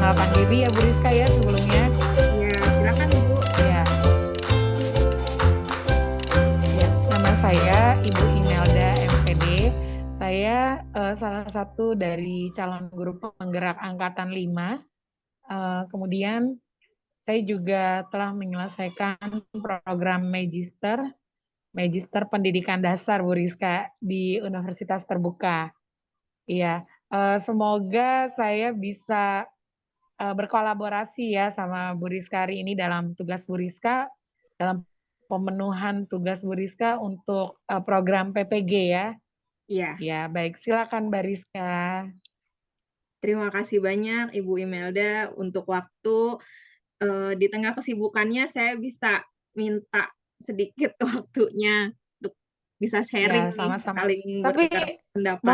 memperkenalkan diri ya Bu Rizka ya sebelumnya. Ya, silakan Ibu. Ya, ya. Nama saya Ibu Imelda MPD. Saya salah satu dari calon guru penggerak Angkatan 5. Kemudian saya juga telah menyelesaikan program Magister Pendidikan Dasar Bu Rizka di Universitas Terbuka. Iya, semoga saya bisa berkolaborasi ya sama Bu Rizka hari ini dalam tugas Bu Rizka, dalam pemenuhan tugas Bu Rizka untuk program PPG ya. Ya, Ya, baik, silakan Mbak Rizka. terima kasih banyak Ibu Imelda untuk waktu. Di tengah kesibukannya saya bisa minta sedikit waktunya untuk bisa Ya, sharing nih, sama-sama. saling Tapi bertukar pendapat.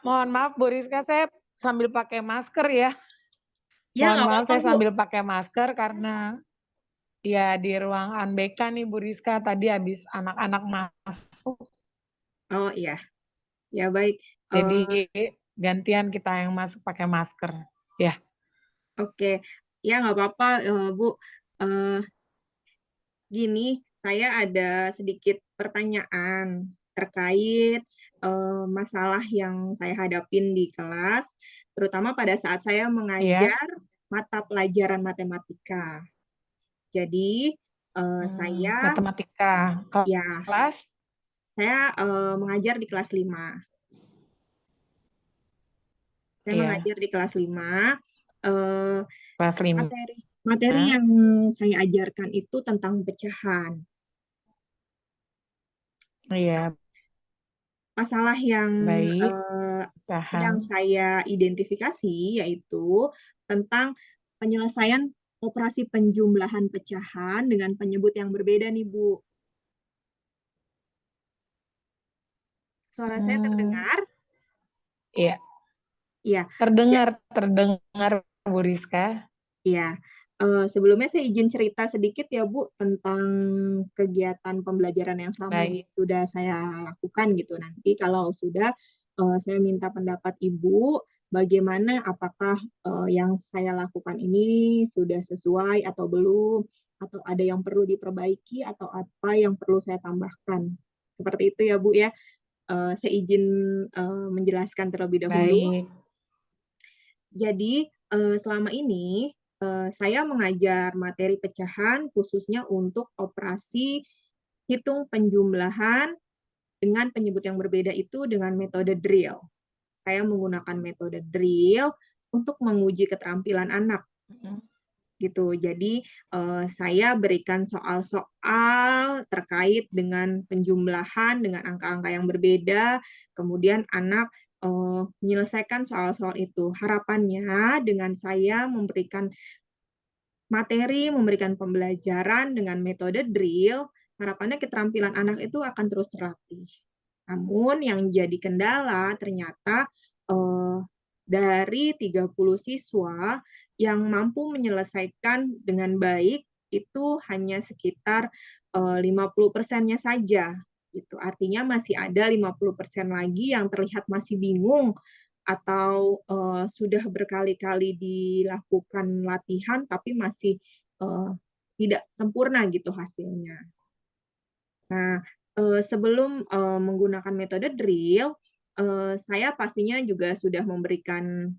mohon maaf Bu Rizka, saya sambil pakai masker ya. Ya, Mohon nggak maaf apa-apa saya Bu. sambil pakai masker karena ya di ruang UNBK nih Bu Rizka tadi habis anak-anak masuk. Oh iya, ya baik. Jadi gantian kita yang masuk pakai masker. Ya, Oke, ya nggak apa-apa Bu. Eh, Gini, saya ada sedikit pertanyaan terkait masalah yang saya hadapin di kelas, terutama pada saat saya ya. mengajar mata pelajaran matematika. Jadi, saya Matematika ya kelas saya mengajar di kelas 5. Saya ya, mengajar di kelas 5. eh, kelas 5. materi materi yang saya ajarkan itu tentang pecahan. Iya, Masalah yang baik. sedang Pecahan. saya identifikasi yaitu tentang penyelesaian operasi penjumlahan pecahan dengan penyebut yang berbeda nih, Bu. Suara saya Hmm, terdengar? iya, Iya. Ja- terdengar Bu Rizka. Iya. Sebelumnya saya izin cerita sedikit ya, Bu, tentang kegiatan pembelajaran yang selama ini Baik, sudah saya lakukan gitu. Nanti kalau sudah, saya minta pendapat Ibu, bagaimana apakah yang saya lakukan ini sudah sesuai atau belum, atau ada yang perlu diperbaiki, atau apa yang perlu saya tambahkan. Seperti itu ya, Bu ya. Saya izin menjelaskan terlebih dahulu. baik. Jadi, selama ini, saya mengajar materi pecahan khususnya untuk operasi hitung penjumlahan dengan penyebut yang berbeda itu dengan metode drill. Saya menggunakan metode drill untuk menguji keterampilan anak Mm, gitu. Jadi, saya berikan soal-soal terkait dengan penjumlahan dengan angka-angka yang berbeda, kemudian anak menyelesaikan soal-soal itu. Harapannya dengan saya memberikan materi, memberikan pembelajaran dengan metode drill, harapannya keterampilan anak itu akan terus terlatih. Namun yang jadi kendala ternyata eh, dari 30 siswa yang mampu menyelesaikan dengan baik itu hanya sekitar 50%-nya saja. Gitu. Artinya masih ada 50% lagi yang terlihat masih bingung atau sudah berkali-kali dilakukan latihan tapi masih tidak sempurna gitu hasilnya. Nah, sebelum menggunakan metode drill, saya pastinya juga sudah memberikan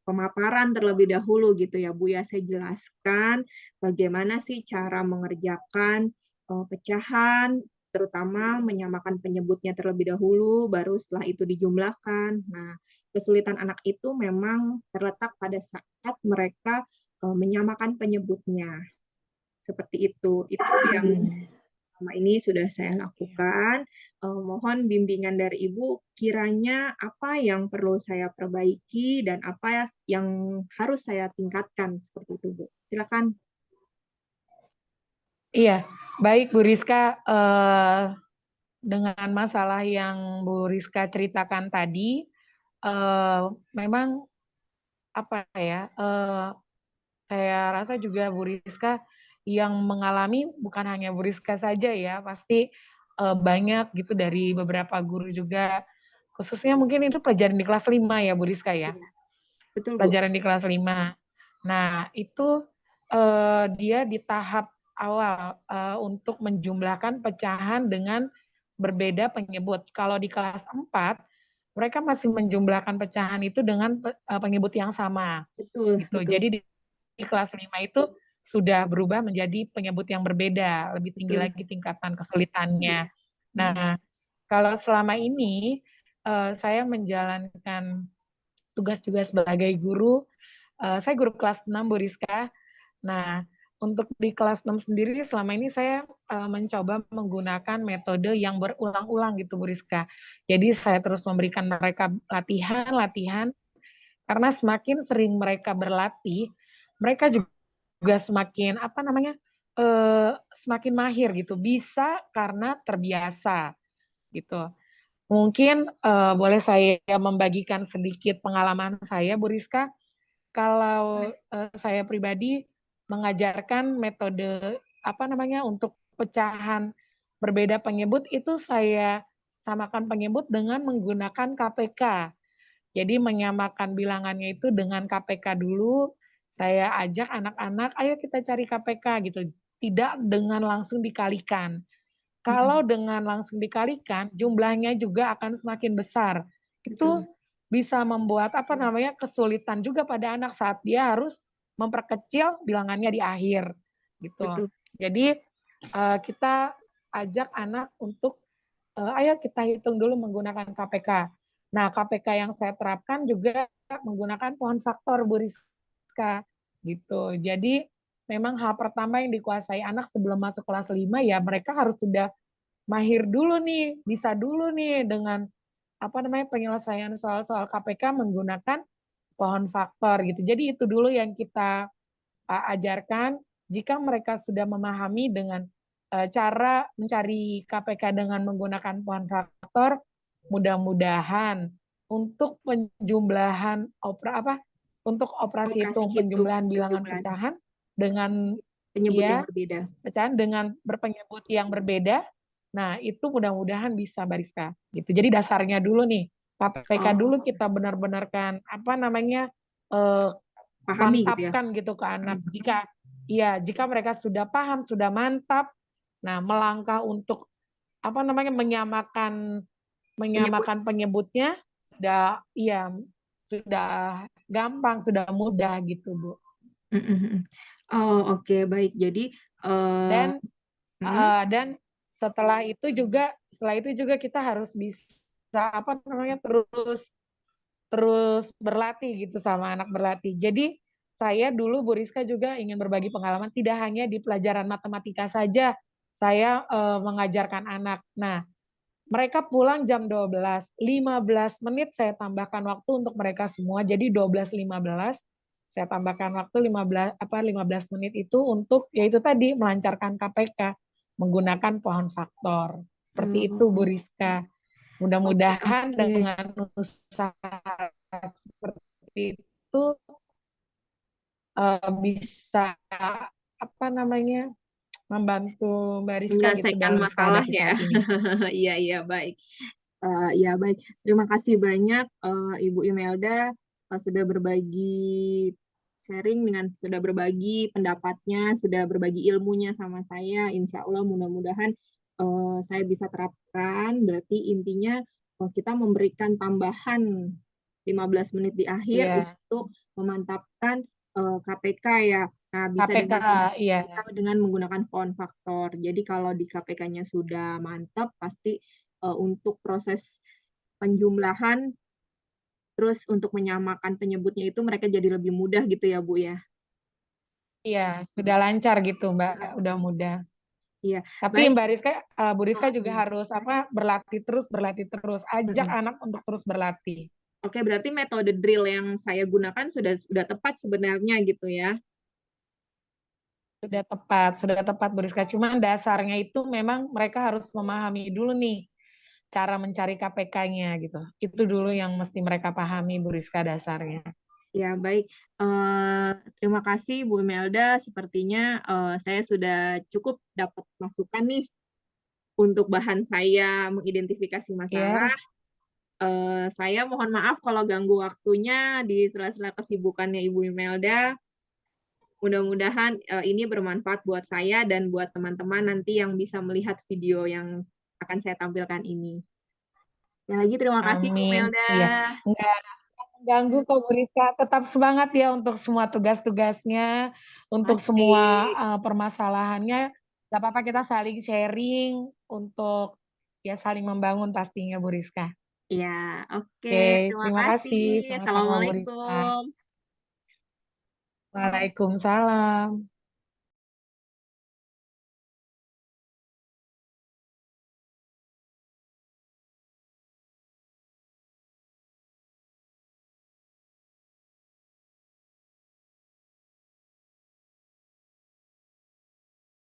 pemaparan terlebih dahulu gitu ya Bu ya. Saya jelaskan bagaimana sih cara mengerjakan pecahan, terutama menyamakan penyebutnya terlebih dahulu, baru setelah itu dijumlahkan. Nah, kesulitan anak itu memang terletak pada saat mereka menyamakan penyebutnya. Seperti itu. Itu yang mm. selama ini sudah saya Ya. lakukan. Mohon bimbingan dari Ibu, kiranya apa yang perlu saya perbaiki dan apa yang harus saya tingkatkan seperti itu, Bu. Silakan. Iya, baik Bu Rizka. Dengan masalah yang Bu Rizka ceritakan tadi, memang apa ya? Saya rasa juga Bu Rizka yang mengalami bukan hanya Bu Rizka saja ya, pasti banyak gitu dari beberapa guru juga, khususnya mungkin itu pelajaran di kelas 5 ya Bu Rizka ya. Iya. betul Bu. pelajaran di kelas 5. Nah, itu dia di tahap awal untuk menjumlahkan pecahan dengan berbeda penyebut. Kalau di kelas 4, mereka masih menjumlahkan pecahan itu dengan penyebut yang sama. Betul, Gitu. betul, Jadi di kelas 5 itu sudah berubah menjadi penyebut yang berbeda, lebih tinggi betul. lagi tingkatan kesulitannya. Iya. Mm-mm. Nah, kalau selama ini saya menjalankan tugas juga sebagai guru, saya guru kelas 6 Bu Rizka. Nah, untuk di kelas 6 sendiri selama ini saya mencoba menggunakan metode yang berulang-ulang gitu Bu Rizka. Jadi saya terus memberikan mereka latihan-latihan karena semakin sering mereka berlatih, mereka juga semakin apa namanya? Semakin mahir gitu. Bisa karena terbiasa gitu. Mungkin boleh saya membagikan sedikit pengalaman saya Bu Rizka. Kalau saya pribadi mengajarkan metode apa namanya untuk pecahan berbeda penyebut itu saya samakan penyebut dengan menggunakan KPK. Jadi menyamakan bilangannya itu dengan KPK dulu. Saya ajak anak-anak, ayo kita cari KPK gitu. Tidak dengan langsung dikalikan. Kalau Mm-mm. dengan langsung dikalikan, jumlahnya juga akan semakin besar. Betul, Itu bisa membuat apa namanya kesulitan juga pada anak saat dia harus memperkecil bilangannya di akhir gitu. betul. Jadi kita ajak anak untuk ayo kita hitung dulu menggunakan KPK. Nah, KPK yang saya terapkan juga menggunakan pohon faktor Bu Rizka gitu. Jadi memang hal pertama yang dikuasai anak sebelum masuk kelas 5 ya mereka harus sudah mahir dulu nih, bisa dulu nih dengan apa namanya penyelesaian soal-soal KPK menggunakan pohon faktor gitu. Jadi itu dulu yang kita ajarkan. Jika mereka sudah memahami dengan cara mencari KPK dengan menggunakan pohon faktor, mudah-mudahan untuk penjumlahan untuk operasi Operasi hitung hitung penjumlahan bilangan penjumlahan pecahan dengan penyebut yang ya berbeda. pecahan dengan berpenyebut yang berbeda. Nah, itu mudah-mudahan bisa Bariska gitu. Jadi dasarnya dulu nih, KPK dulu Oh, kita benar-benarkan apa namanya eh, pahami gitu ya. mantapkan gitu ke anak. Jika mereka sudah paham, sudah mantap, nah melangkah untuk apa namanya Penyebut. menyamakan penyebutnya sudah gampang, sudah mudah gitu, Bu. Mm-mm. Oh, oke, baik. Jadi, eh, Dan mm, dan setelah itu juga kita harus bisa apa namanya terus terus berlatih gitu sama anak berlatih. Jadi saya dulu Bu Rizka juga ingin berbagi pengalaman tidak hanya di pelajaran matematika saja saya mengajarkan anak. Nah, mereka pulang jam 12, 15 menit saya tambahkan waktu untuk mereka semua. Jadi 12.15 saya tambahkan waktu 15 menit itu untuk yaitu tadi melancarkan KPK menggunakan pohon faktor. Seperti itu Bu oh, Rizka. oke, Mudah-mudahan oke. dengan usaha seperti itu bisa apa namanya membantu Mbak Rizka gitu Menyelesaikan dalam masalah keadaan ya. saat ini. Iya, iya, baik. Ya, baik. Terima kasih banyak, Ibu Imelda, sudah berbagi sharing sudah berbagi pendapatnya, sudah berbagi ilmunya sama saya. Insya Allah mudah-mudahan saya bisa terapkan. Berarti intinya kita memberikan tambahan 15 menit di akhir Iya, untuk memantapkan KPK ya. Nah, KPK, iya. dengan menggunakan font faktor. Jadi kalau di KPK-nya sudah mantap, pasti untuk proses penjumlahan, terus untuk menyamakan penyebutnya itu mereka jadi lebih mudah gitu ya, Bu ya. Iya, sudah lancar gitu, Mbak. Udah mudah. Iya, Tapi baik. Bu Rizka juga harus apa berlatih terus. Ajak Mm-mm. anak untuk terus berlatih. Oke, berarti metode drill yang saya gunakan sudah tepat sebenarnya gitu ya. Sudah tepat Bu Rizka. Cuman dasarnya itu memang mereka harus memahami dulu nih cara mencari KPK-nya gitu. Itu dulu yang mesti mereka pahami Bu Rizka dasarnya. Ya, baik. Terima kasih Bu Imelda. Sepertinya saya sudah cukup dapat masukan nih untuk bahan saya mengidentifikasi masalah. Ya, Saya mohon maaf kalau ganggu waktunya di sela-sela kesibukannya Ibu Imelda. Mudah-mudahan ini bermanfaat buat saya dan buat teman-teman nanti yang bisa melihat video yang akan saya tampilkan ini. Sekali lagi terima kasih Bu Amin. Melda. Iya, nggak ganggu kok Bu Rizka. Tetap semangat ya untuk semua tugas-tugasnya, untuk Pasti. semua permasalahannya. Gak apa-apa kita saling sharing untuk ya saling membangun pastinya Bu Rizka. Ya, oke. Oke, Terima terima kasih. kasih. Sama-sama Bu Rizka. Assalamualaikum. Waalaikumsalam.